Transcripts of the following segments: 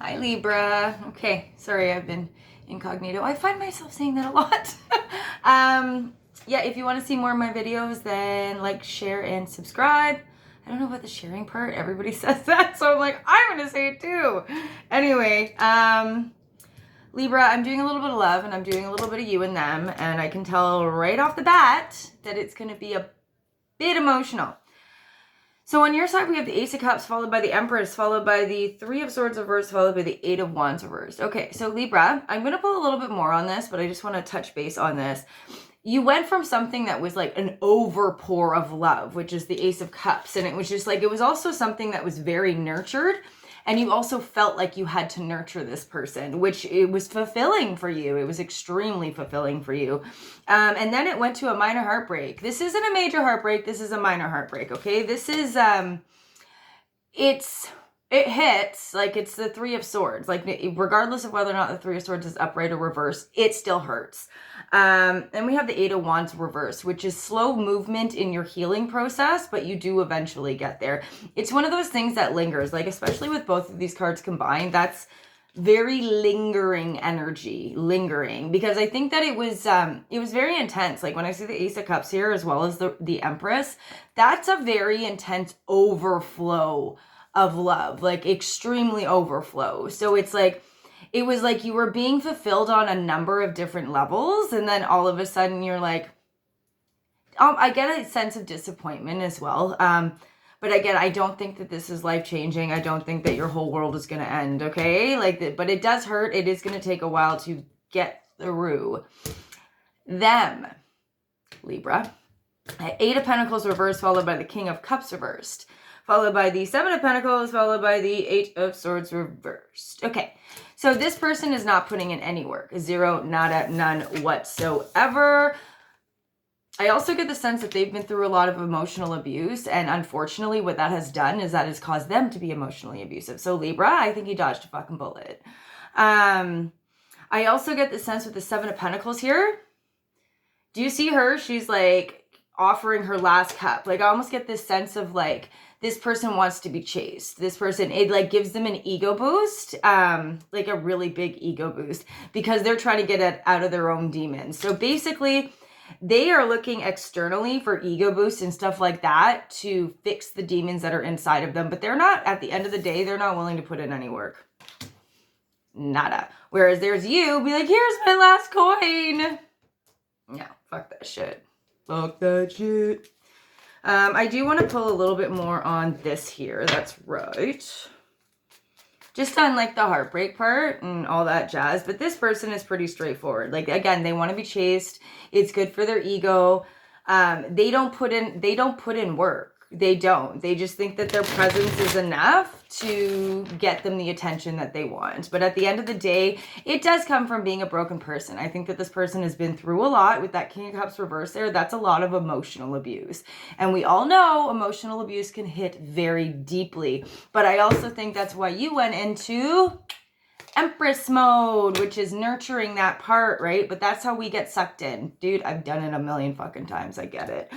Hi, Libra. Okay, sorry, I've been incognito. I find myself saying that a lot. Yeah, if you want to see more of my videos, then like, share, and subscribe. I don't know about the sharing part. Everybody says that, so I'm like, I'm going to say it too. Anyway, Libra, I'm doing a little bit of love, and I'm doing a little bit of you and them, and I can tell right off the bat that it's going to be a bit emotional. So on your side, we have the Ace of Cups, followed by the Empress, followed by the Three of Swords reversed, followed by the Eight of Wands reversed. Okay, so Libra, I'm going to pull a little bit more on this, but I just want to touch base on this. You went from something that was like an overpour of love, which is the Ace of Cups, and it was just like, it was also something that was very nurtured, and you also felt like you had to nurture this person, which it was fulfilling for you. It was extremely fulfilling for you. And then it went to a minor heartbreak. This isn't a major heartbreak. This is a minor heartbreak, okay? This is, it hits, like it's the Three of Swords. Like regardless of whether or not the Three of Swords is upright or reversed, it still hurts. And we have the Eight of Wands reversed, which is slow movement in your healing process, but you do eventually get there. It's one of those things that lingers, like especially with both of these cards combined, that's very lingering energy, because I think that it was very intense. Like when I see the Ace of Cups here, as well as the Empress, that's a very intense overflow of love, like extremely overflow. So it's like, it was like you were being fulfilled on a number of different levels, and then all of a sudden you're like, I get a sense of disappointment as well. But again, I don't think that this is life-changing. I don't think that your whole world is going to end, okay? Like, but it does hurt. It is going to take a while to get through them, Libra. Eight of Pentacles reversed, followed by the King of Cups reversed, followed by the Seven of Pentacles, followed by the Eight of Swords reversed. Okay, so this person is not putting in any work. Zero, nada, none whatsoever. I also get the sense that they've been through a lot of emotional abuse, and unfortunately what that has done is that has caused them to be emotionally abusive. So Libra, I think you dodged a fucking bullet. I also get the sense with the Seven of Pentacles here. Do you see her? She's like offering her last cup. Like I almost get this sense of like, this person wants to be chased. This person, it like gives them an ego boost, like a really big ego boost, because they're trying to get it out of their own demons. So basically, they are looking externally for ego boosts and stuff like that to fix the demons that are inside of them. But they're not, at the end of the day, they're not willing to put in any work. Nada. Whereas there's you, be like, here's my last coin. No, fuck that shit. Fuck that shit. I do want to pull a little bit more on this here. That's right. Just on like the heartbreak part and all that jazz. But this person is pretty straightforward. Like, again, they want to be chased. It's good for their ego. They don't put in work. They don't. They just think that their presence is enough to get them the attention that they want. But at the end of the day, it does come from being a broken person. I think that this person has been through a lot with that King of Cups reverse there. That's a lot of emotional abuse. And we all know emotional abuse can hit very deeply. But I also think that's why you went into Empress mode, which is nurturing that part, right? But that's how we get sucked in. Dude, I've done it a million fucking times. I get it.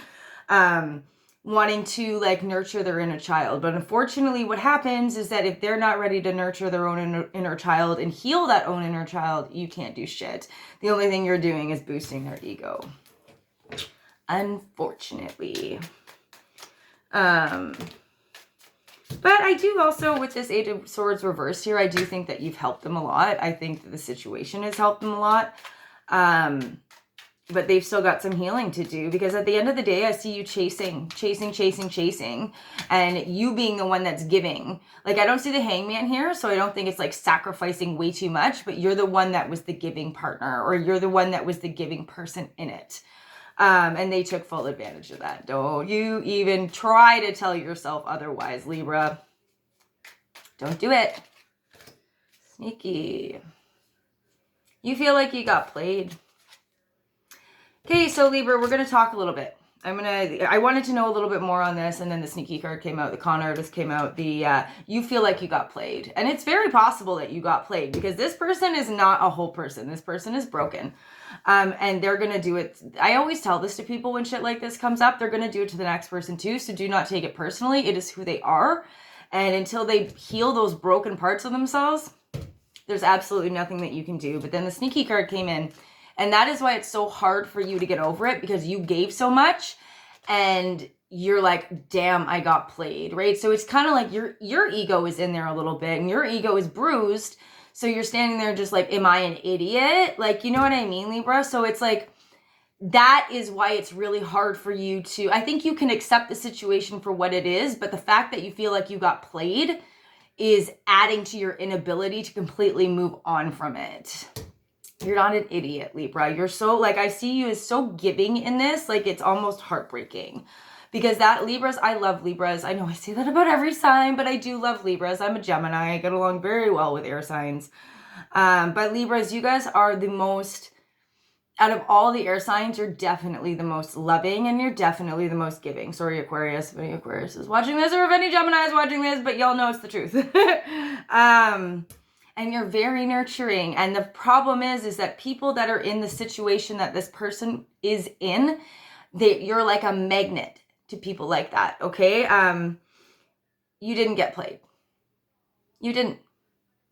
Wanting to like nurture their inner child. But unfortunately what happens is that if they're not ready to nurture their own inner child and heal that own inner child, you can't do shit. The only thing you're doing is boosting their ego. Unfortunately. But I do also, with this Eight of Swords reversed here, I do think that you've helped them a lot. I think that the situation has helped them a lot. But they've still got some healing to do, because at the end of the day, I see you chasing, and you being the one that's giving. Like, I don't see the Hangman here, so I don't think it's like sacrificing way too much, but you're the one that was the giving partner, or you're the one that was the giving person in it. And they took full advantage of that. Don't you even try to tell yourself otherwise, Libra. Don't do it. Sneaky. You feel like you got played. Okay, so Libra, we're going to talk a little bit. I wanted to know a little bit more on this, and then the sneaky card came out, the con artist came out, you feel like you got played. And it's very possible that you got played, because this person is not a whole person. This person is broken. And they're going to do it. I always tell this to people when shit like this comes up. They're going to do it to the next person too, so do not take it personally. It is who they are. And until they heal those broken parts of themselves, There's absolutely nothing that you can do. But then the sneaky card came in, and that is why it's so hard for you to get over it, because you gave so much and you're like, damn, I got played, right? So it's kind of like your ego is in there a little bit, and your ego is bruised. So you're standing there just like, am I an idiot? Like, you know what I mean, Libra? So it's like, that is why it's really hard for you to, I think you can accept the situation for what it is, but the fact that you feel like you got played is adding to your inability to completely move on from it. You're not an idiot, Libra. You're so, like, I see you as so giving in this, like it's almost heartbreaking. Because that Libras, I love Libras. I know I say that about every sign, but I do love Libras. I'm a Gemini. I get along very well with air signs. But Libras, you guys are the most, out of all the air signs, you're definitely the most loving, and you're definitely the most giving. Sorry, Aquarius, if any Aquarius is watching this, or if any Gemini is watching this, but y'all know it's the truth. And you're very nurturing. And the problem is that people that are in the situation that this person is in, you're like a magnet to people like that, okay? You didn't get played. You didn't.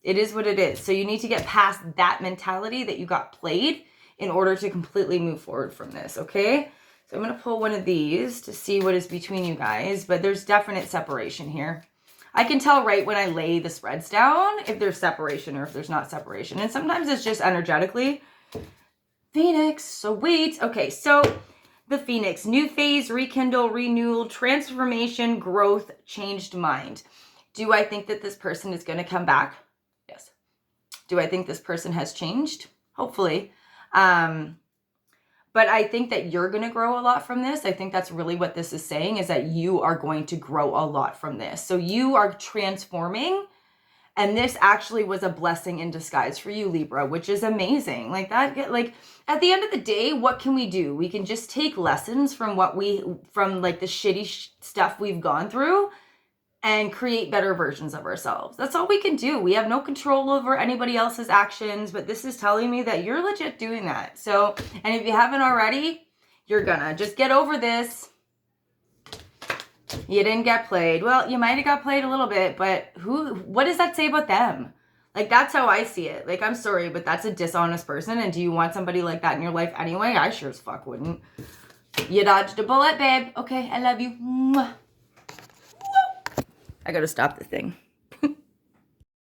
It is what it is. So you need to get past that mentality that you got played in order to completely move forward from this, okay? So I'm going to pull one of these to see what is between you guys, but there's definite separation here. I can tell right when I lay the spreads down if there's separation or if there's not separation. And sometimes it's just energetically. Phoenix, sweet. Okay, so the Phoenix, new phase, rekindle, renewal, transformation, growth, changed mind. Do I think that this person is going to come back? Yes. Do I think this person has changed? Hopefully. But I think that you're going to grow a lot from this. I think that's really what this is saying, is that you are going to grow a lot from this. So you are transforming, and this actually was a blessing in disguise for you, Libra, which is amazing. Like that, like at the end of the day, what can we do? We can just take lessons from from like the shitty stuff we've gone through and create better versions of ourselves. That's all we can do. We have no control over anybody else's actions, but this is telling me that you're legit doing that. So, and if you haven't already, you're gonna just get over this. You didn't get played. Well, you might have got played a little bit, but what does that say about them? Like, that's how I see it. Like, I'm sorry, but that's a dishonest person. And do you want somebody like that in your life anyway? I sure as fuck wouldn't. You dodged a bullet, babe. Okay, I love you. Mwah. I gotta stop the thing.